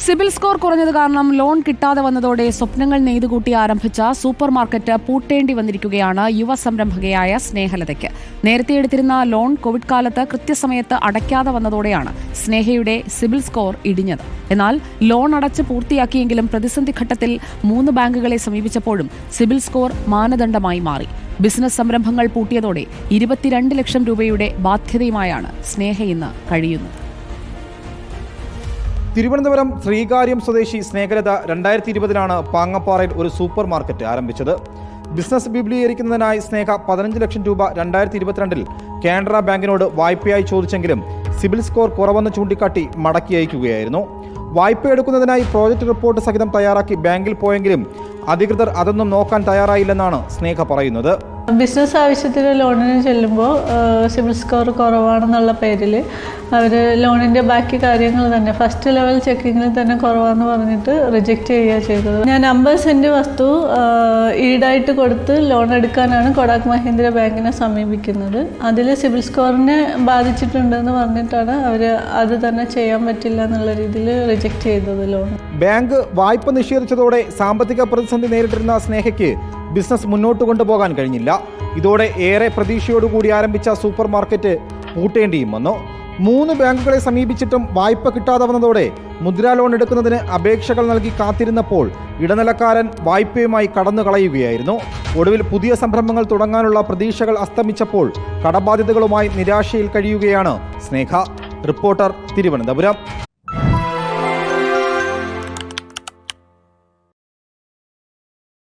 CIBIL score കുറഞ്ഞത് കാരണം loan കിട്ടാതെ വന്നതോടെ സ്വപ്നങ്ങൾ നെയ്തുകൂട്ടി ആരംഭിച്ച സൂപ്പർ മാർക്കറ്റ് പൂട്ടേണ്ടി വന്നിരിക്കുകയാണ് യുവ സംരംഭകയായ സ്നേഹലതയ്ക്ക്. നേരത്തെ എടുത്തിരുന്ന ലോൺ കോവിഡ് കാലത്ത് കൃത്യസമയത്ത് അടയ്ക്കാതെ വന്നതോടെയാണ് സ്നേഹയുടെ സിബിൽ സ്കോർ ഇടിഞ്ഞത്. എന്നാൽ ലോൺ അടച്ച് പൂർത്തിയാക്കിയെങ്കിലും പ്രതിസന്ധി ഘട്ടത്തിൽ 3 ബാങ്കുകളെ സമീപിച്ചപ്പോഴും സിബിൽ സ്കോർ മാനദണ്ഡമായി മാറി. ബിസിനസ് സംരംഭങ്ങൾ പൂട്ടിയതോടെ 22 ലക്ഷം രൂപയുടെ ബാധ്യതയുമായാണ് സ്നേഹ ഇന്ന് കഴിയുന്നത്. തിരുവനന്തപുരം ശ്രീകാര്യം സ്വദേശി സ്നേഹലത 2020 പാങ്ങപ്പാറയിൽ ഒരു സൂപ്പർ മാർക്കറ്റ് ആരംഭിച്ചത്. ബിസിനസ് വിപുലീകരിക്കുന്നതിനായി സ്നേഹ 15 ലക്ഷം രൂപ 2022 കാനറ ബാങ്കിനോട് വായ്പയായി ചോദിച്ചെങ്കിലും സിബിൽ സ്കോർ കുറവെന്ന് ചൂണ്ടിക്കാട്ടി മടക്കി അയക്കുകയായിരുന്നു. വായ്പ എടുക്കുന്നതിനായി പ്രോജക്റ്റ് റിപ്പോർട്ട് സഹിതം തയ്യാറാക്കി ബാങ്കിൽ പോയെങ്കിലും അധികൃതർ അതൊന്നും നോക്കാൻ തയ്യാറായില്ലെന്നാണ് സ്നേഹ പറയുന്നത്. ബിസിനസ് ആവശ്യത്തിന് ലോണിന് ചെല്ലുമ്പോൾ സിബിൽ സ്കോർ കുറവാണെന്നുള്ള പേരിൽ അവർ ലോണിൻ്റെ ബാക്കി കാര്യങ്ങൾ തന്നെ ഫസ്റ്റ് ലെവൽ ചെക്കിങ്ങിൽ തന്നെ കുറവാണെന്ന് പറഞ്ഞിട്ട് റിജക്റ്റ് ചെയ്യുക ചെയ്തത്. ഞാൻ 50 സെൻറ്റ് വസ്തു ഈടായിട്ട് കൊടുത്ത് ലോൺ എടുക്കാനാണ് കൊടാക് മഹീന്ദ്ര ബാങ്കിനെ സമീപിക്കുന്നത്. അതിൽ സിബിൽ സ്കോറിനെ ബാധിച്ചിട്ടുണ്ടെന്ന് പറഞ്ഞിട്ടാണ് അവർ അത് തന്നെ ചെയ്യാൻ പറ്റില്ല എന്നുള്ള രീതിയിൽ റിജക്റ്റ് ചെയ്തത് ലോൺ. ബാങ്ക് വായ്പ നിഷേധിച്ചതോടെ സാമ്പത്തിക പ്രതിസന്ധി നേരിട്ടിരുന്ന സ്നേഹയ്ക്ക് ബിസിനസ് മുന്നോട്ട് കൊണ്ടുപോകാൻ കഴിഞ്ഞില്ല. ഇതോടെ ഏറെ പ്രതീക്ഷയോടുകൂടി ആരംഭിച്ച സൂപ്പർ മാർക്കറ്റ് പൂട്ടേണ്ടിയും വന്നു. 3 ബാങ്കുകളെ സമീപിച്ചിട്ടും വായ്പ കിട്ടാതെ വന്നതോടെ മുദ്രാ ലോൺ എടുക്കുന്നതിന് അപേക്ഷകൾ നൽകി കാത്തിരുന്നപ്പോൾ ഇടനിലക്കാരൻ വായ്പയുമായി കടന്നു കളയുകയായിരുന്നു. ഒടുവിൽ പുതിയ സംരംഭങ്ങൾ തുടങ്ങാനുള്ള പ്രതീക്ഷകൾ അസ്തമിച്ചപ്പോൾ കടബാധ്യതകളുമായി നിരാശയിൽ കഴിയുകയാണ് സ്നേഹ. റിപ്പോർട്ടർ, തിരുവനന്തപുരം.